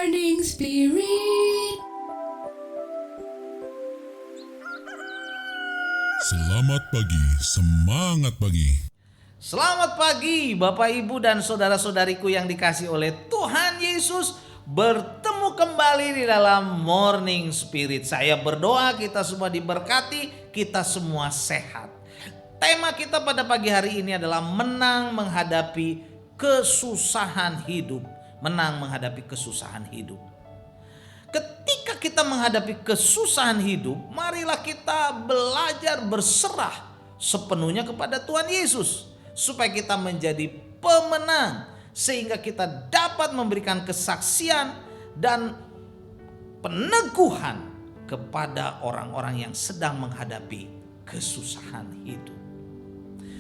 Morning Spirit. Selamat pagi, semangat pagi. Selamat pagi Bapak Ibu dan saudara-saudariku yang dikasih oleh Tuhan Yesus. Bertemu kembali di dalam Morning Spirit. Saya berdoa kita semua diberkati, kita semua sehat. Tema kita pada pagi hari ini adalah menang menghadapi kesusahan hidup. Menang menghadapi kesusahan hidup. Ketika kita menghadapi kesusahan hidup, marilah kita belajar berserah sepenuhnya kepada Tuhan Yesus, supaya kita menjadi pemenang, sehingga kita dapat memberikan kesaksian dan peneguhan kepada orang-orang yang sedang menghadapi kesusahan hidup.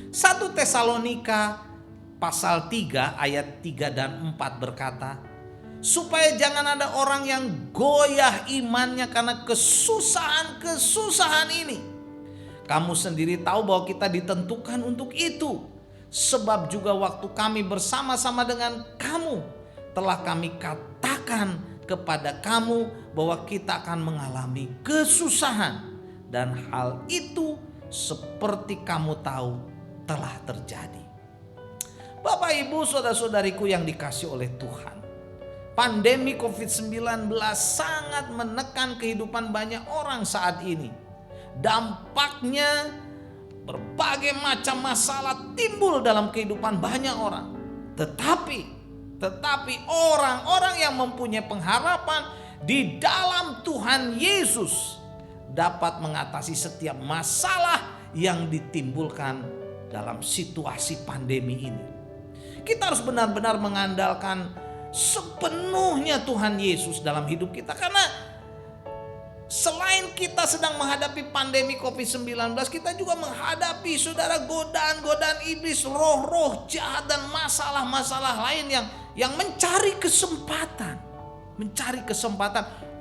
1 Tesalonika pasal 3 ayat 3 dan 4 berkata, supaya jangan ada orang yang goyah imannya karena kesusahan-kesusahan ini. Kamu sendiri tahu bahwa kita ditentukan untuk itu. Sebab juga waktu kami bersama-sama dengan kamu, telah kami katakan kepada kamu bahwa kita akan mengalami kesusahan. Dan hal itu seperti kamu tahu telah terjadi. Bapak Ibu saudara-saudariku yang dikasih oleh Tuhan, pandemi COVID-19 sangat menekan kehidupan banyak orang saat ini. Dampaknya berbagai macam masalah timbul dalam kehidupan banyak orang. Tetapi orang-orang yang mempunyai pengharapan di dalam Tuhan Yesus dapat mengatasi setiap masalah yang ditimbulkan dalam situasi pandemi ini. Kita harus benar-benar mengandalkan sepenuhnya Tuhan Yesus dalam hidup kita, karena selain kita sedang menghadapi pandemi COVID-19, kita juga menghadapi saudara godaan-godaan iblis, roh-roh jahat dan masalah-masalah lain yang mencari kesempatan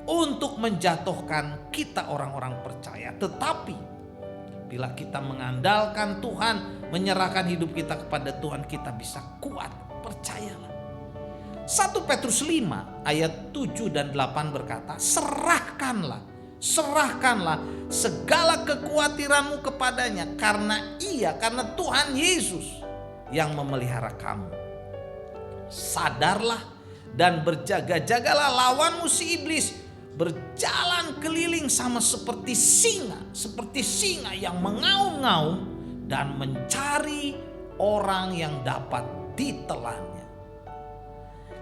untuk menjatuhkan kita orang-orang percaya. Tetapi bila kita mengandalkan Tuhan, menyerahkan hidup kita kepada Tuhan, kita bisa kuat, percayalah. 1 Petrus 5 ayat 7 dan 8 berkata, serahkanlah segala kekhawatiranmu kepadanya, karena Tuhan Yesus yang memelihara kamu. Sadarlah dan berjaga-jagalah, lawanmu si iblis berjalan keliling sama seperti singa yang mengaum-ngaum dan mencari orang yang dapat ditelannya.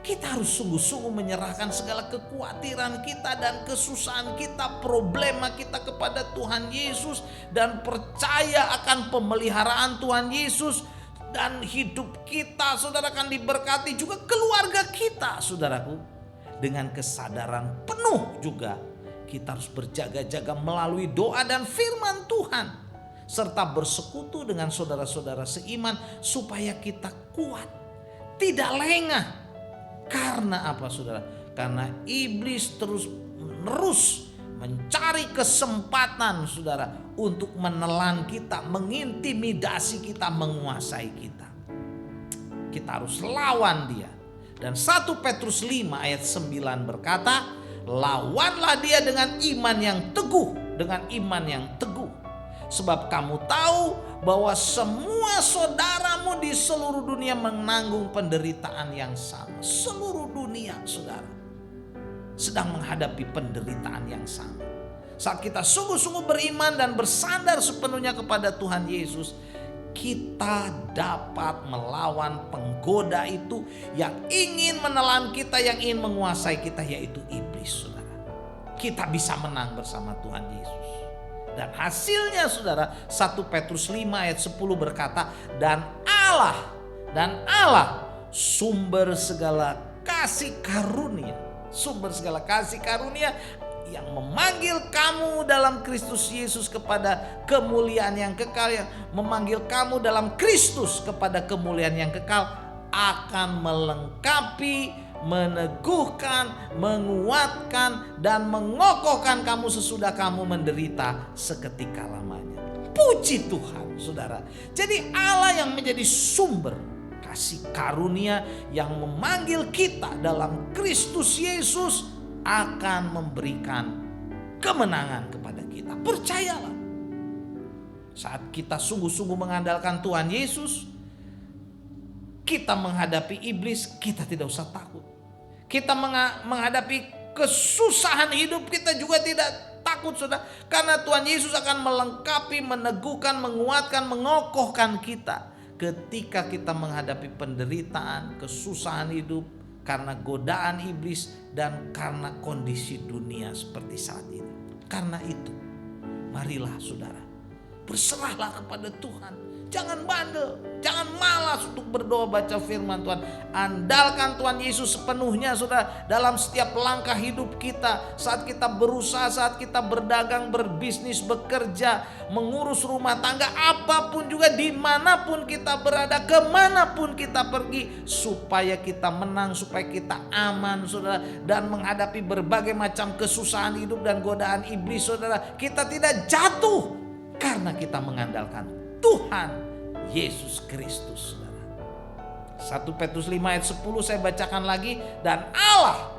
Kita harus sungguh-sungguh menyerahkan segala kekhawatiran kita dan kesusahan kita, problema kita kepada Tuhan Yesus, dan percaya akan pemeliharaan Tuhan Yesus, dan hidup kita saudara akan diberkati, juga keluarga kita saudaraku. Dengan kesadaran penuh juga kita harus berjaga-jaga melalui doa dan firman Tuhan, serta bersekutu dengan saudara-saudara seiman supaya kita kuat, tidak lengah. Karena apa saudara? Karena iblis terus mencari kesempatan saudara untuk menelan kita, mengintimidasi kita, menguasai kita. Kita harus lawan dia. Dan 1 Petrus 5 ayat 9 berkata, lawanlah dia dengan iman yang teguh, sebab kamu tahu bahwa semua saudaramu di seluruh dunia menanggung penderitaan yang sama. Seluruh dunia saudara sedang menghadapi penderitaan yang sama. Saat kita sungguh-sungguh beriman dan bersandar sepenuhnya kepada Tuhan Yesus, kita dapat melawan penggoda itu yang ingin menelan kita, yang ingin menguasai kita, yaitu iblis saudara. Kita bisa menang bersama Tuhan Yesus. Dan hasilnya saudara, 1 Petrus 5 ayat 10 berkata, dan Allah sumber segala kasih karunia yang memanggil kamu dalam Kristus Yesus kepada kemuliaan yang kekal, yang memanggil kamu dalam Kristus kepada kemuliaan yang kekal, akan melengkapi, meneguhkan, menguatkan, dan mengokohkan kamu sesudah kamu menderita seketika lamanya. Puji Tuhan saudara. Jadi Allah yang menjadi sumber kasih karunia yang memanggil kita dalam Kristus Yesus akan memberikan kemenangan kepada kita. Percayalah. Saat kita sungguh-sungguh mengandalkan Tuhan Yesus, kita menghadapi iblis, kita tidak usah takut. Kita menghadapi kesusahan hidup, kita juga tidak takut, saudara. Karena Tuhan Yesus akan melengkapi, meneguhkan, menguatkan, mengokohkan kita ketika kita menghadapi penderitaan, kesusahan hidup karena godaan iblis dan karena kondisi dunia seperti saat ini. Karena itu, marilah saudara, berserahlah kepada Tuhan. Jangan bandel, jangan malas untuk berdoa baca firman Tuhan. Andalkan Tuhan Yesus sepenuhnya, saudara, dalam setiap langkah hidup kita. Saat kita berusaha, saat kita berdagang, berbisnis, bekerja, mengurus rumah tangga, apapun juga, dimanapun kita berada, kemanapun kita pergi, supaya kita menang, supaya kita aman, saudara, dan menghadapi berbagai macam kesusahan hidup dan godaan iblis, saudara. Kita tidak jatuh karena kita mengandalkan Tuhan Yesus Kristus, saudara. 1 Petrus 5 ayat 10 saya bacakan lagi. Dan Allah,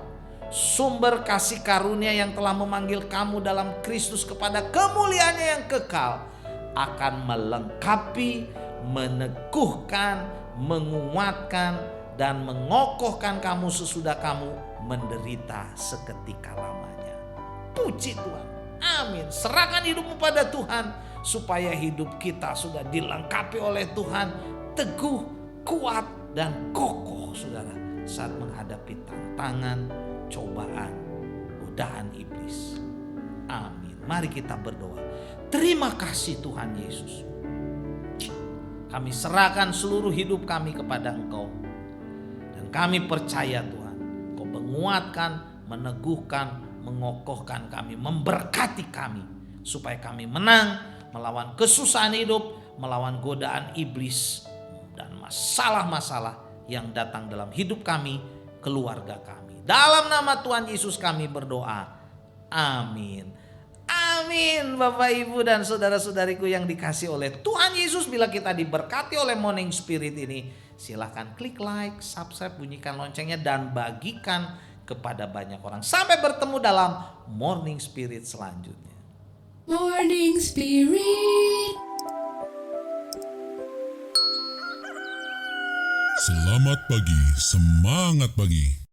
sumber kasih karunia yang telah memanggil kamu dalam Kristus kepada kemuliaannya yang kekal, akan melengkapi, meneguhkan, menguatkan, dan mengokohkan kamu sesudah kamu menderita seketika lamanya. Puji Tuhan. Amin. Serahkan hidupmu pada Tuhan, supaya hidup kita sudah dilengkapi oleh Tuhan, teguh, kuat, dan kokoh, saudara, saat menghadapi tantangan, cobaan, godaan iblis. Amin. Mari kita berdoa. Terima kasih Tuhan Yesus. Kami serahkan seluruh hidup kami kepada Engkau. Dan kami percaya Tuhan, Engkau menguatkan, meneguhkan, mengokohkan kami, memberkati kami, supaya kami menang melawan kesusahan hidup, melawan godaan iblis, dan masalah-masalah yang datang dalam hidup kami, keluarga kami. Dalam nama Tuhan Yesus kami berdoa. Amin. Amin. Bapak, Ibu, dan saudara-saudariku yang dikasih oleh Tuhan Yesus, bila kita diberkati oleh Morning Spirit ini, silahkan klik like, subscribe, bunyikan loncengnya, dan bagikan kepada banyak orang. Sampai bertemu dalam Morning Spirit selanjutnya. Morning Spirit. Selamat pagi, semangat pagi.